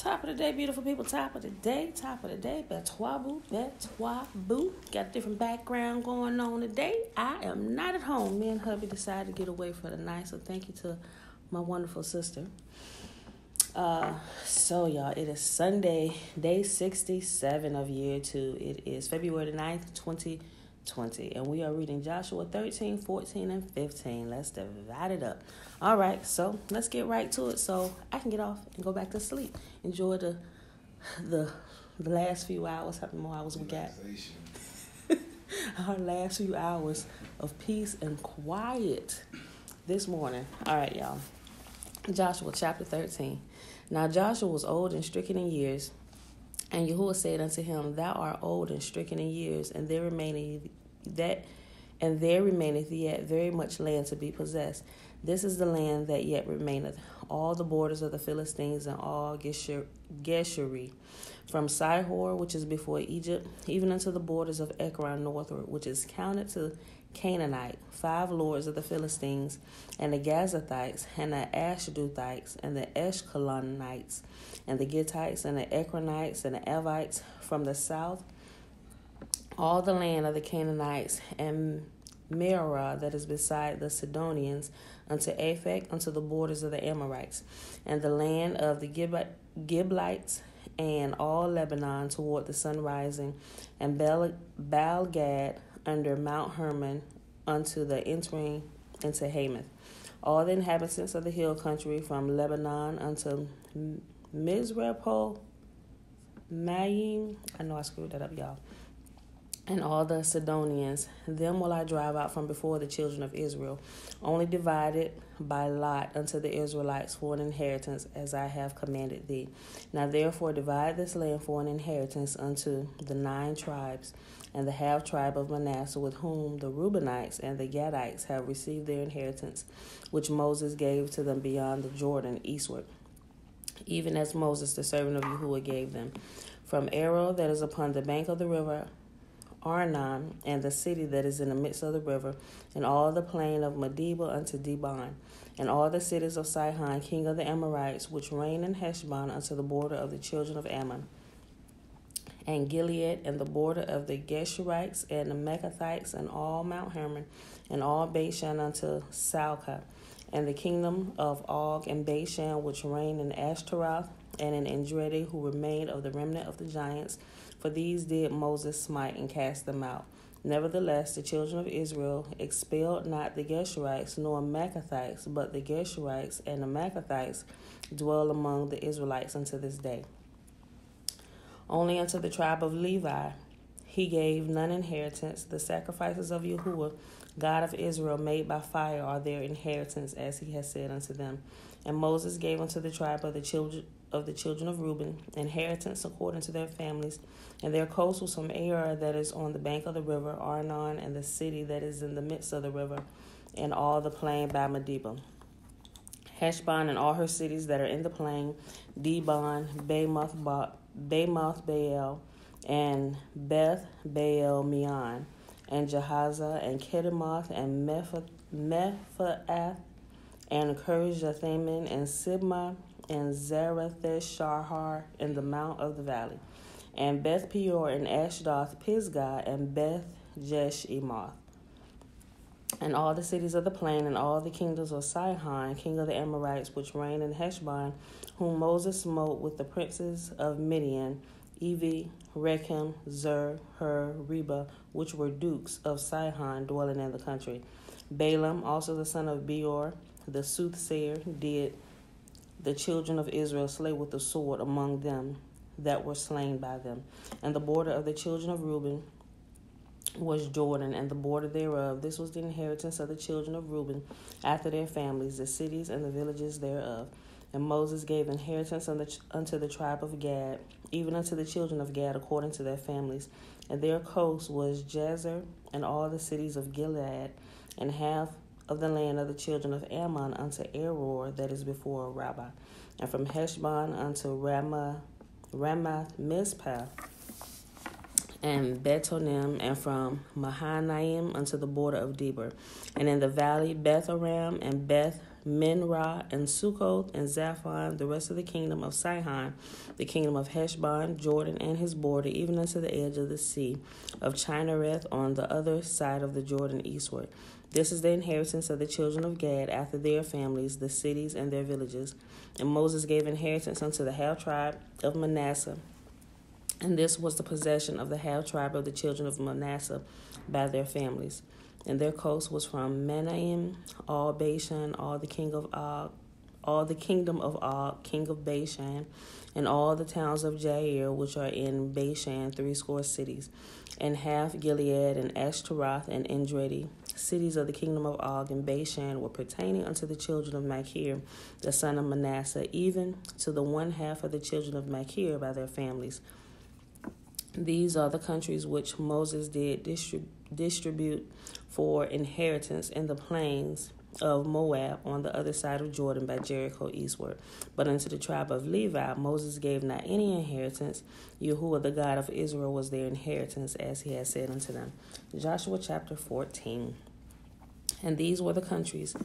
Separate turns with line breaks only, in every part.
Top of the day, beautiful people. Top of the day. Betwabu. Got a different background going on today. I am not at home. Me and hubby decided to get away for the night, so thank you to my wonderful sister. So y'all, it is Sunday, day 67 of year 2. It is February the 9th, 2020, and we are reading Joshua 13, 14, and 15. Let's divide it up. All right, so let's get right to it so I can get off and go back to sleep. Enjoy the last few hours, how many more hours we got? Our last few hours of peace and quiet this morning. All right, y'all. Joshua chapter 13. Now Joshua was old and stricken in years, and Yahuwah said unto him, Thou art old and stricken in years, and there remaineth yet very much land to be possessed. This is the land that yet remaineth, all the borders of the Philistines and all Geshuri, from Sihor, which is before Egypt, even unto the borders of Ekron northward, which is counted to Canaanite, 5 lords of the Philistines, and the Gazathites, and the Ashdothites, and the Eshkelonites, and the Gittites, and the Ekronites, and the Evites, from the south, all the land of the Canaanites, and Merah, that is beside the Sidonians, unto Aphek, unto the borders of the Amorites, and the land of the Giblites, and all Lebanon toward the sun rising, and Baal-Gad under Mount Hermon, unto the entering into Hamath. All the inhabitants of the hill country, from Lebanon unto Mizrapoth Mayim, I know I screwed that up, y'all, and all the Sidonians, them will I drive out from before the children of Israel, only divided by lot unto the Israelites for an inheritance, as I have commanded thee. Now therefore divide this land for an inheritance unto the 9 tribes, and the half tribe of Manasseh, with whom the Reubenites and the Gadites have received their inheritance, which Moses gave to them beyond the Jordan eastward, even as Moses the servant of Yahuwah gave them, from Aroer that is upon the bank of the river Arnon, and the city that is in the midst of the river, and all the plain of Medeba unto Dibon, and all the cities of Sihon, king of the Amorites, which reign in Heshbon, unto the border of the children of Ammon, and Gilead, and the border of the Geshurites, and the Mechathites, and all Mount Hermon, and all Bashan unto Salcah, and the kingdom of Og and Bashan, which reign in Ashtaroth, and in Engedi, who remained of the remnant of the giants. For these did Moses smite and cast them out. Nevertheless, the children of Israel expelled not the Geshurites nor Mechathites, but the Geshurites and the Mechathites dwell among the Israelites unto this day. Only unto the tribe of Levi he gave none inheritance. The sacrifices of Yahuwah, God of Israel, made by fire, are their inheritance, as he has said unto them. And Moses gave unto the tribe of the children of Reuben inheritance according to their families, and their coast was from Aroer that is on the bank of the river Arnon, and the city that is in the midst of the river, and all the plain by Medeba, Heshbon and all her cities that are in the plain, Dibon, Bamoth Baal, and Beth Baal Meon, and Jahaza, and Kedemoth, and Mephaath, and Kirjathaim, and Sibmah, and Zerath-Shahar in the mount of the valley, and Beth Peor, and Ashdoth Pisgah, and Beth Jeshimoth, and all the cities of the plain, and all the kingdoms of Sihon, king of the Amorites, which reign in Heshbon, whom Moses smote with the princes of Midian, Evi, Rechem, Zur, Hur, Reba, which were dukes of Sihon, dwelling in the country. Balaam, also the son of Beor, the soothsayer, did the children of Israel slay with the sword among them that were slain by them. And the border of the children of Reuben was Jordan, and the border thereof. This was the inheritance of the children of Reuben after their families, the cities and the villages thereof. And Moses gave inheritance unto the tribe of Gad, even unto the children of Gad according to their families. And their coast was Jazer, and all the cities of Gilead, and half of the land of the children of Ammon unto Aroer that is before Rabbah, and from Heshbon unto Ramath Mizpah, and Betonim, and from Mahanaim unto the border of Debir, and in the valley Beth Aram, and Beth Minrah, and Sukkoth, and Zaphon, the rest of the kingdom of Sihon, the kingdom of Heshbon, Jordan and his border, even unto the edge of the sea of Chinnereth on the other side of the Jordan eastward. This is the inheritance of the children of Gad after their families, the cities and their villages. And Moses gave inheritance unto the half tribe of Manasseh. And this was the possession of the half tribe of the children of Manasseh by their families. And their coast was from Manaim, all Bashan, all the kingdom of Og, king of Bashan, and all the towns of Jair, which are in Bashan, 80 cities, and half Gilead, and Ashtaroth, and Endradi, cities of the kingdom of Og and Bashan, were pertaining unto the children of Machir, the son of Manasseh, even to the one half of the children of Machir by their families. These are the countries which Moses did distribute for inheritance in the plains of Moab on the other side of Jordan by Jericho eastward. But unto the tribe of Levi Moses gave not any inheritance. Yahuwah the God of Israel was their inheritance, as he had said unto them. Joshua chapter 14. And these were the countries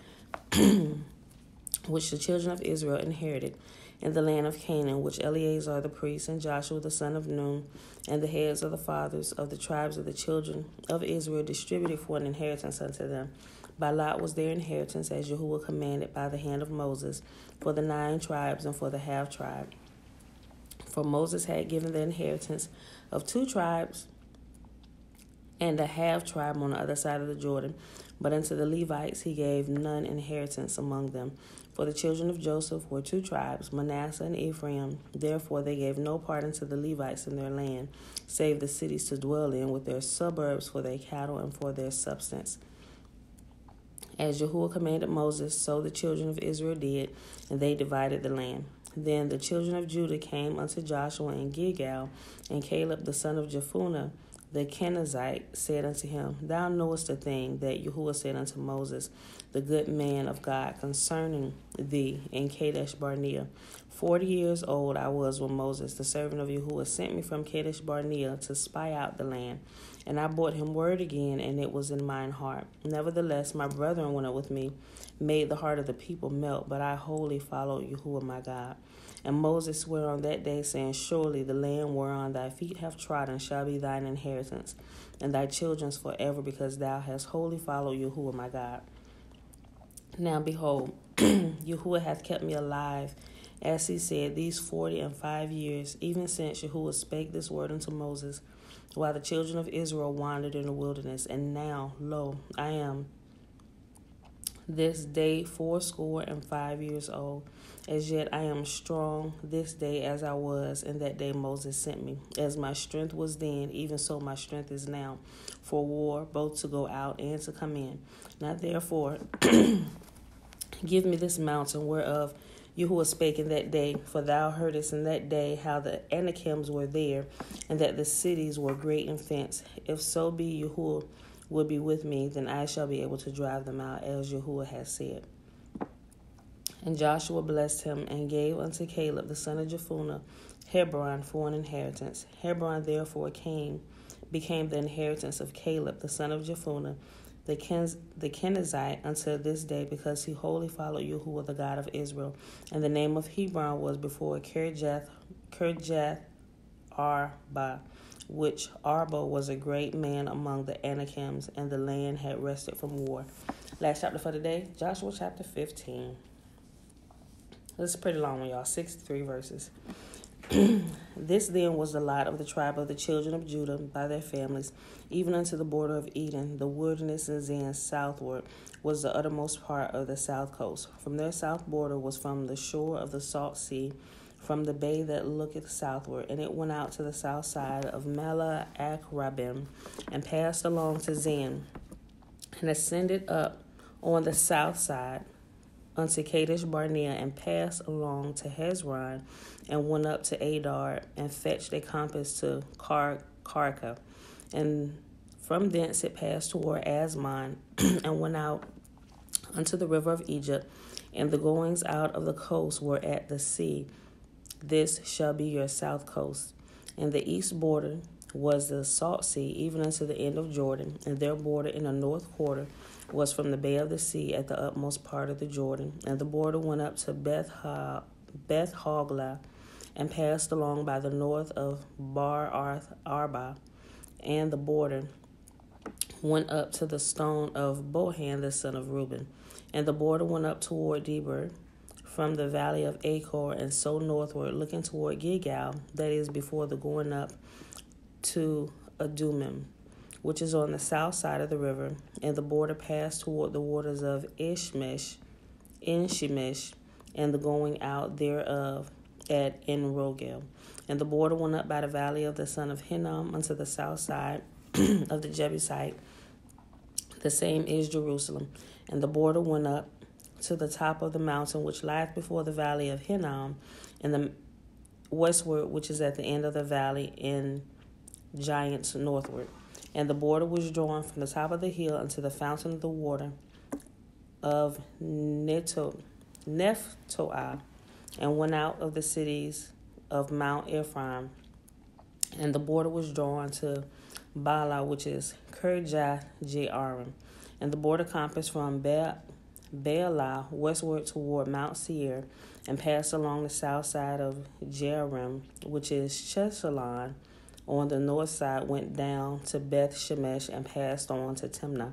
which the children of Israel inherited in the land of Canaan, which Eleazar the priest and Joshua the son of Nun and the heads of the fathers of the tribes of the children of Israel distributed for an inheritance unto them. By lot was their inheritance, as Yahuwah commanded by the hand of Moses, for the 9 tribes and for the half tribe. For Moses had given the inheritance of 2 tribes and a half tribe on the other side of the Jordan, but unto the Levites he gave none inheritance among them. For the children of Joseph were 2 tribes, Manasseh and Ephraim. Therefore they gave no part unto the Levites in their land, save the cities to dwell in, with their suburbs for their cattle and for their substance. As Yahuwah commanded Moses, so the children of Israel did, and they divided the land. Then the children of Judah came unto Joshua in Gilgal, and Caleb the son of Jephunneh the Kenizzite said unto him, Thou knowest the thing that Yahuwah said unto Moses, the good man of God, concerning thee in Kadesh Barnea. 40 years old I was when Moses, the servant of Yahuwah, sent me from Kadesh Barnea to spy out the land. And I brought him word again, and it was in mine heart. Nevertheless, my brethren went up with me, made the heart of the people melt, but I wholly followed Yahuwah my God. And Moses sware on that day, saying, Surely the land whereon thy feet have trodden shall be thine inheritance, and thy children's forever, because thou hast wholly followed Yahuwah my God. Now behold, Yahuwah hath kept me alive, as he said, these 45 years, even since Yahuwah spake this word unto Moses, while the children of Israel wandered in the wilderness. And now, lo, I am this day 85 years old. As yet I am strong this day as I was in that day Moses sent me. As my strength was then, even so my strength is now, for war, both to go out and to come in. Now therefore, give me this mountain whereof Yahuwah spake in that day, for thou heardest in that day how the Anakims were there, and that the cities were great and fenced. If so be Yahuwah would be with me, then I shall be able to drive them out, as Yahuwah has said. And Joshua blessed him, and gave unto Caleb the son of Jephunneh Hebron for an inheritance. Hebron therefore became the inheritance of Caleb the son of Jephunneh, the Kenizzite, unto this day, because he wholly followed Yahuwah the God of Israel. And the name of Hebron was before Kirjath Arba, which Arba was a great man among the Anakims, and the land had rested from war. Last chapter for today, Joshua chapter 15. This is a pretty long one, y'all. 63 verses. This then was the lot of the tribe of the children of Judah by their families, even unto the border of Eden. The wilderness in Zan southward was the uttermost part of the south coast. From their south border was from the shore of the salt sea, from the bay that looketh southward, and it went out to the south side of Mela Akrabim, and passed along to Zan, and ascended up on the south side unto Kadesh Barnea, and passed along to Hezron, and went up to Adar, and fetched a compass to Karka. And from thence it passed toward Asmon, and went out unto the river of Egypt, and the goings out of the coast were at the sea. This shall be your south coast. And the east border was the salt sea, even unto the end of Jordan, and their border in the north quarter was from the bay of the sea at the utmost part of the Jordan. And the border went up to Beth Hoglah, and passed along by the north of Bar Arba. And the border went up to the stone of Bohan the son of Reuben. And the border went up toward Debir, from the valley of Achor, and so northward, looking toward Gilgal, that is before the going up to Adumim, which is on the south side of the river. And the border passed toward the waters of Inshemish, and the going out thereof at En-Rogel. And the border went up by the valley of the son of Hinnom unto the south side of the Jebusite. The same is Jerusalem. And the border went up to the top of the mountain which lieth before the valley of Hinnom, and the westward, which is at the end of the valley in giants northward. And the border was drawn from the top of the hill unto the fountain of the water of Nephtoah, and went out of the cities of Mount Ephraim. And the border was drawn to Bala, which is Kirjath Jearim. And the border compassed from Baalah westward toward Mount Seir, and passed along the south side of Jearim, which is Chesalon. On the north side went down to Beth Shemesh, and passed on to Timnah.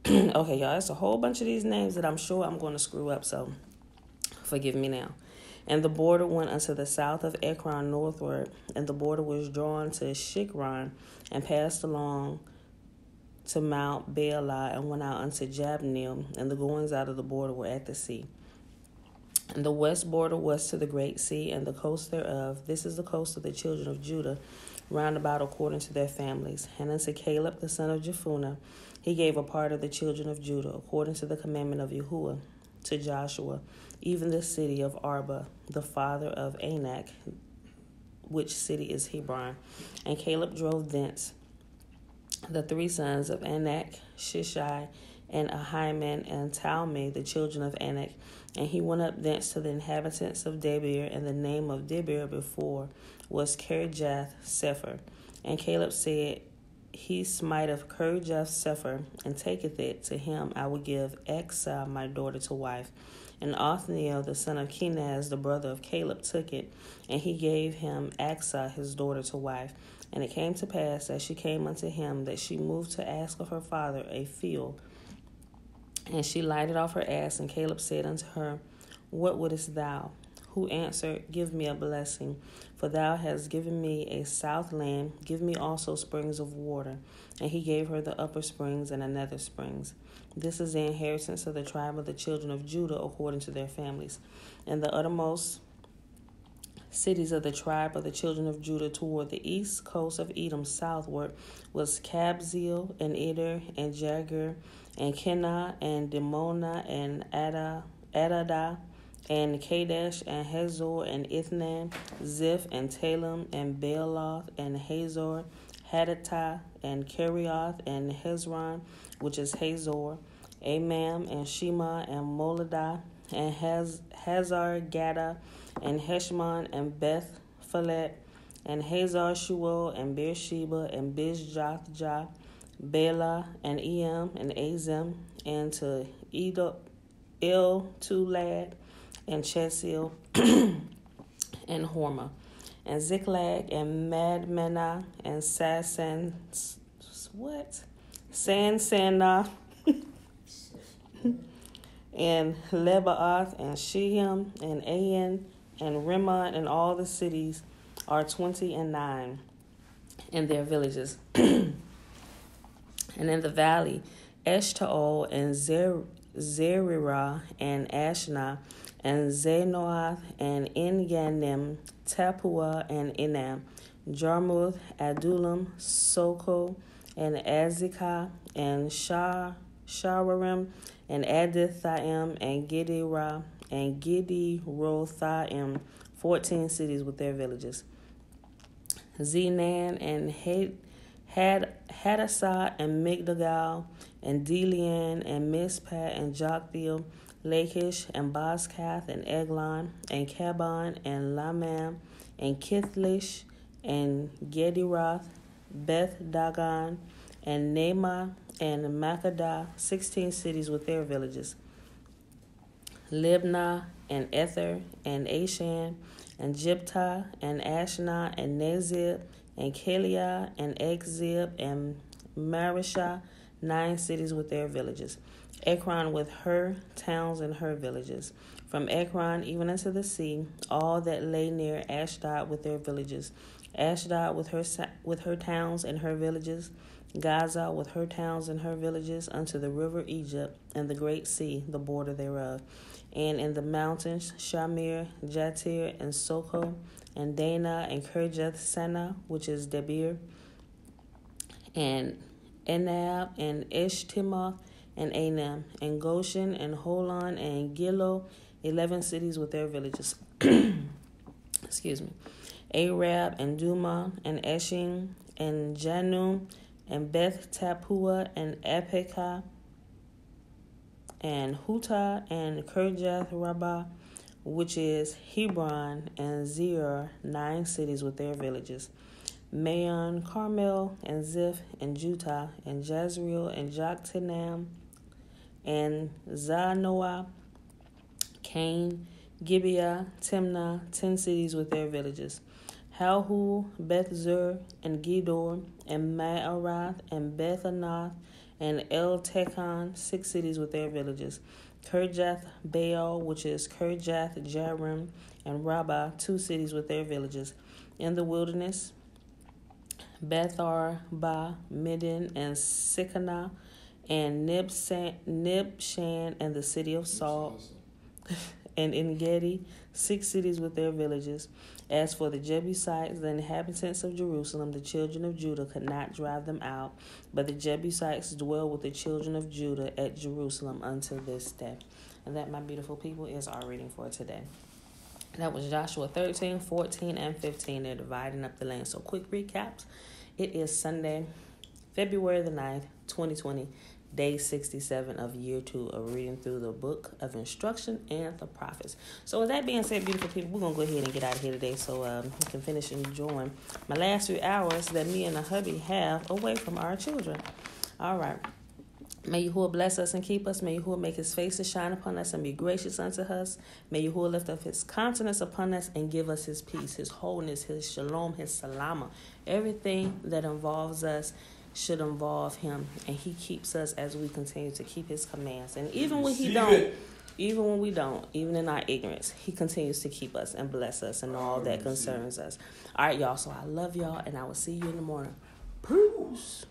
Okay, y'all, it's a whole bunch of these names that I'm sure I'm going to screw up, so forgive me now. And the border went unto the south of Ekron northward, and the border was drawn to Shikron, and passed along to Mount Baalah, and went out unto Jabneel, and the goings out of the border were at the sea. And the west border was to the great sea, and the coast thereof. This is the coast of the children of Judah, round about according to their families. And unto Caleb the son of Jephunneh he gave a part of the children of Judah, according to the commandment of Yahuwah, to Joshua, even the city of Arba, the father of Anak, which city is Hebron. And Caleb drove thence the three sons of Anak, Shishai, and Ahiman, and Talmai, the children of Anak. And he went up thence to the inhabitants of Debir, and the name of Debir before was Kirjath Sepher. And Caleb said, He smiteth Kirjath Sepher, and taketh it. To him I will give Achsah my daughter to wife. And Othniel the son of Kenaz, the brother of Caleb, took it, and he gave him Achsah his daughter to wife. And it came to pass, as she came unto him, that she moved to ask of her father a field. And she lighted off her ass, and Caleb said unto her, What wouldest thou? Who answered, Give me a blessing, for thou hast given me a south land. Give me also springs of water. And he gave her the upper springs and the nether springs. This is the inheritance of the tribe of the children of Judah according to their families. And the uttermost cities of the tribe of the children of Judah toward the east coast of Edom southward was Kabzeel, and Eder, and Jagur, and Kenah, and Dimona, and Adadah, and Kadesh, and Hazor, and Ithnan, Ziph, and Talem, and Baaloth, and Hazor, Hadattah, and Kerioth, and Hezron, which is Hazor, Amam, and Shema, and Moladah, and Hazar Gaddah, and Heshmon, and Beth Phalet, and Hazar Shual, and Beersheba, and Bizjathjah, Bela, and Eam, and Azim, and to El-Tulad, and Chesil, and Hormah, and Ziklag, and Madmenah, and Sansannah, and Lebaoth, and Shehem, and Ain, and Rimmon, and all the cities are 29, and their villages. And in the valley, Eshtaol, and Zerirah, and Ashna, and Zanoath, and En-Ganim, Tapua, and Enam, Jarmuth, Adullam, Soko, and Azekah, and Shararim, and Adithaim, and Gidirah, and Gidirothaim, 14 cities with their villages. Zenan, and Hadassah, and Migdal, and Delian, and Mizpah, and Joktheel, Lachish, and Bozkath, and Eglon, and Kabon, and Lamam, and Kithlish, and Gediroth, Beth Dagon, and Naamah and Makkedah, 16 cities with their villages. Libnah and Ether and Ashan and Jiptah and Ashnah and Nazib and Keliah and Ekzib and Marishah, 9 cities with their villages. Ekron with her towns and her villages. From Ekron even unto the sea, all that lay near Ashdod with their villages. Ashdod with her towns and her villages. Gaza with her towns and her villages unto the river Egypt and the great sea, the border thereof. And in the mountains, Shamir, Jatir, and Soko, and Dana, and Kirjath Sana, which is Debir, and Enab, and Eshtemoth, and Anam, and Goshen, and Holon, and Gilo, 11 cities with their villages. Excuse me. Arab, and Duma, and Eshing, and Janum, and Beth Tapua, and Apekah, and Huta, and Kirjath Rabbah, which is Hebron, and Zir, 9 cities with their villages. Maon, Carmel, and Ziph, and Jutah, and Jezreel, and Joktanam, and Zanoah, Cain, Gibeah, Timnah, 10 cities with their villages. Halhu, Beth Zur, and Gedor, and Ma'arath, and Beth Anath, and El Tekon, 6 cities with their villages. Kirjath Baal, which is Kirjath Jearim, and Rabbah, 2 cities with their villages. In the wilderness, Beth-Arba, Midden, and Sikanah, and Nibshan, and the city of Salt, and En-Gedi, 6 cities with their villages. As for the Jebusites, the inhabitants of Jerusalem, the children of Judah could not drive them out, but the Jebusites dwell with the children of Judah at Jerusalem until this day. And that, my beautiful people, is our reading for today. That was Joshua 13, 14, and 15. They're dividing up the land. So quick recaps. It is Sunday, February the 9th, 2020. Day 67 of year 2 of reading through the book of instruction and the prophets. So with that being said, beautiful people, we're going to go ahead and get out of here today so we can finish enjoying my last few hours that me and the hubby have away from our children. All right. May Yahuwah bless us and keep us. May Yahuwah make his face to shine upon us and be gracious unto us. May Yahuwah lift up his countenance upon us and give us his peace, his wholeness, his shalom, his salama. Everything that involves us should involve him, and he keeps us as we continue to keep his commands. And even when we don't, even in our ignorance, he continues to keep us and bless us and all that concerns us. All right, y'all. So I love y'all, and I will see you in the morning. Peace.